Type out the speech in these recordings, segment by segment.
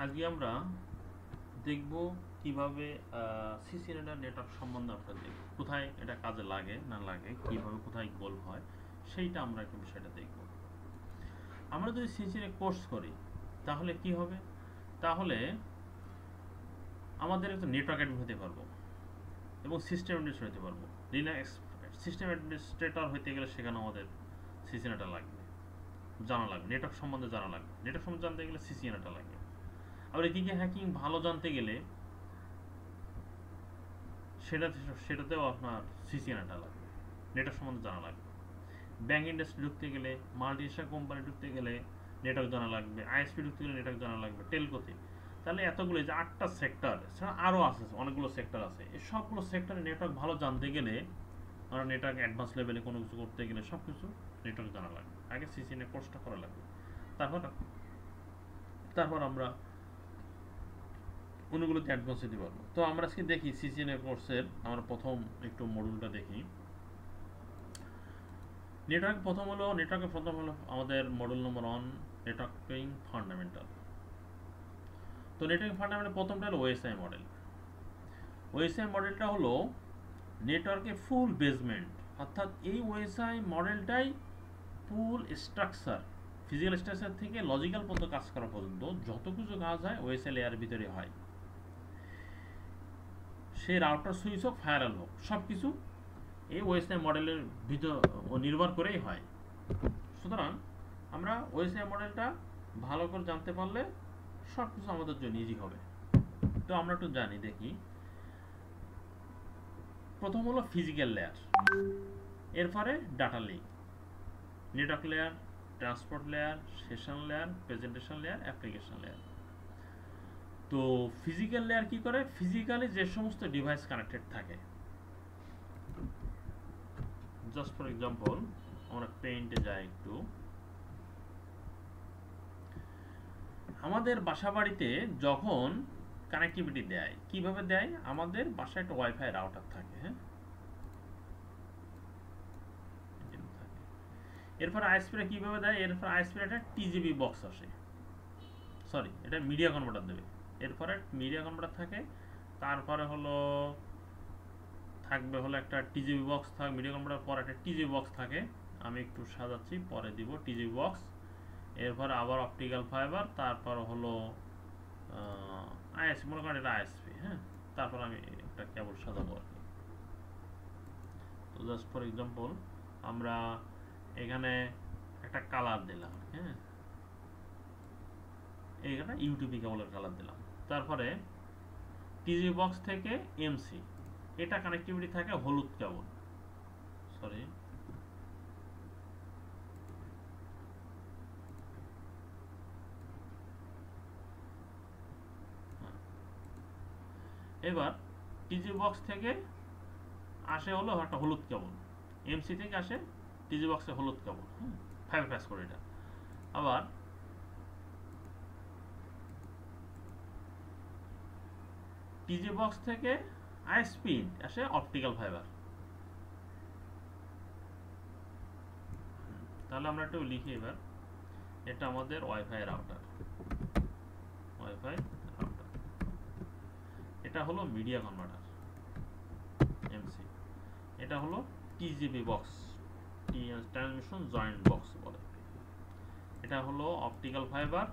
আজকে আমরা দেখব কিভাবে সিসিএনএ নেটওয়ার্ক সম্বন্ধে আমরা দেখব, কোথায় এটা কাজে লাগে না লাগে, কিভাবে কোথায় গোল হয়, সেইটা আমরা একটু বিষয়টা দেখব। আমরা যদি সিসিএনএ কোর্স করি তাহলে কি হবে? তাহলে আমাদের একটা নেটওয়ার্ক অ্যাডমিন হতে পারবো এবং সিস্টেম অ্যাডমিনিস্ট্রেটর হতে পারবো। লিনাক্স সিস্টেম অ্যাডমিনিস্ট্রেটর হতে গেলে সেখানে আমাদের সিসিএনএটা লাগবে, জানা লাগবে, নেটওয়ার্ক সম্বন্ধে জানা লাগবে। নেটওয়ার্ক সম্বন্ধে জানতে গেলে সিসিএনএটা লাগবে। আবার এদিকে হ্যাকিং ভালো জানতে গেলে সেটা সেটাতেও আপনার সিসিএনএটা লাগবে, নেটওয়ার্ক সম্বন্ধে জানা লাগবে। ব্যাঙ্ক ইন্ডাস্ট্রি ঢুকতে গেলে, মাল্টিনেশনাল কোম্পানি ঢুকতে গেলে নেটওয়ার্ক জানা লাগবে, আইএসপি ঢুকতে গেলে নেটওয়ার্ক জানা লাগবে, টেলকোতে। তাহলে এতগুলো যে 8টা সেক্টর ছাড়া আরও আছে, অনেকগুলো সেক্টর আছে। এই সবগুলো সেক্টরে নেটওয়ার্ক ভালো জানতে গেলে, আমরা নেটওয়ার্ক অ্যাডভান্স লেভেলে কোনো কিছু করতে গেলে সব কিছু নেটওয়ার্ক জানা লাগবে। আগে সিসিএনএ কোর্সটা করা লাগবে, তারপর তারপর আমরা অন্যগুলোতে অ্যাডভান্স দিতে পারবো। তো আমরা আজকে দেখি সিসিএনএ কোর্সের আমরা প্রথম একটু মডিউলটা দেখি। নেটওয়ার্কের প্রথম হলো আমাদের মডিউল নম্বর 1, নেটওয়ার্কিং ফান্ডামেন্টাল। তো নেটওয়ার্কিং ফান্ডামেন্টাল প্রথমটা হলো ওএসআই মডেল। ওএসআই মডেলটা হলো নেটওয়ার্কের ফুল বেসমেন্ট, অর্থাৎ এই ওএসআই মডেলটাই ফুল স্ট্রাকচার, ফিজিক্যাল স্ট্রাকচার থেকে লজিক্যাল পর্যন্ত কাজ করা পর্যন্ত যত কিছু কাজ হয় ওএসআই লেয়ারের ভিতরে হয়। সে রাউটার সুইচ হোক, ফায়ারওয়াল হোক, সব কিছু এই ওএসআই মডেলের ভিতর নির্ভর করেই হয়। সুতরাং আমরা ওএসআই মডেলটা ভালো করে জানতে পারলে সব কিছু আমাদের জন্য ইজি হবে। তো আমরা একটু জানি, দেখি। প্রথম হলো ফিজিক্যাল লেয়ার, এরপরে data link, network layer, transport layer, session layer, presentation layer, application layer. তো ফিজিক্যাল লেয়ার কি করে? ফিজিক্যালি যে সমস্ত ডিভাইস কানেক্টেড থাকে, জাস্ট ফর এক্সাম্পল আমরা পেইন্টে যাই একটু। আমাদের বাসা বাড়িতে যখন কানেক্টিভিটি দেয়, কিভাবে দেয়? আমাদের বাসায় একটা ওয়াইফাই রাউটার থাকে, হ্যাঁ, এরপর আইএসপিটা কিভাবে দেয়? এরপর আইএসপির একটা টিজিবি বক্স আসে, সরি, এটা মিডিয়া কনভার্টার দেবে। এরপরে মিডিয়া কনভার্টার থাকে, তারপরে থাকবে একটা টিজিবি বক্স থাকে, মিডিয়া কনভার্টার পর একটা টিজিবি বক্স থাকে, আমি একটু সাজাচ্ছি, পরে দিব টিজিবি বক্স। এরপর আবার অপটিক্যাল ফাইবার, তারপর আইএসপি, মনে করেন এটা আইএসপি, হ্যাঁ। তারপর আমি একটা কেবল সাজাবো আর কি। তো জাস্ট ফর এক্সাম্পল আমরা এখানে একটা কালার দিলাম, হ্যাঁ, এখানে ইউটিপি কেবলের কালার দিলাম। তারপরে টিজি বক্স থেকে এমসি, এটা কানেক্টিভিটি থাকে হলুদ কেবল, সরি, এবার টিজি বক্স থেকে আসে একটা হলুদ কেবল, এমসি থেকে আসে টিজি বক্সে হলুদ কেবল, হ্যাঁ, ফাইবার প্যাস করে এটা। আবার টিজি বক্স থেকে আইএসপি আসে অপটিক্যাল ফাইবার। তাহলে আমরা একটু লিখি এবার, এটা আমাদের ওয়াইফাই রাউটার, ওয়াইফাই রাউটার। এটা হলো মিডিয়া কনভার্টার এমসি, এটা হলো TGB box, transmission joint box বলে। এটা হলো অপটিক্যাল ফাইবার,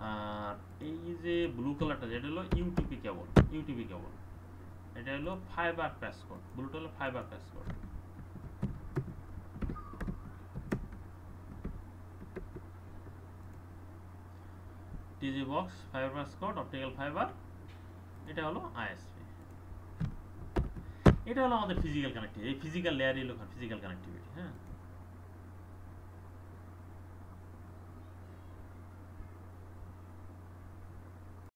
আর এই যে ব্লু কালারটা, যেটা হলো ইউটিপি কেবল, এটা হলো ফাইবার প্যাসকোড, ব্লুটা হলো fibre passcode. TG box, fibre passcode, optical fibre, এটা হলো আইএসপি। এটা হলো আমাদের ফিজিক্যাল কানেক্টিভিটি, এই ফিজিক্যাল লেয়ারই হলো ফিজিক্যাল কানেক্টিভিটি, হ্যাঁ।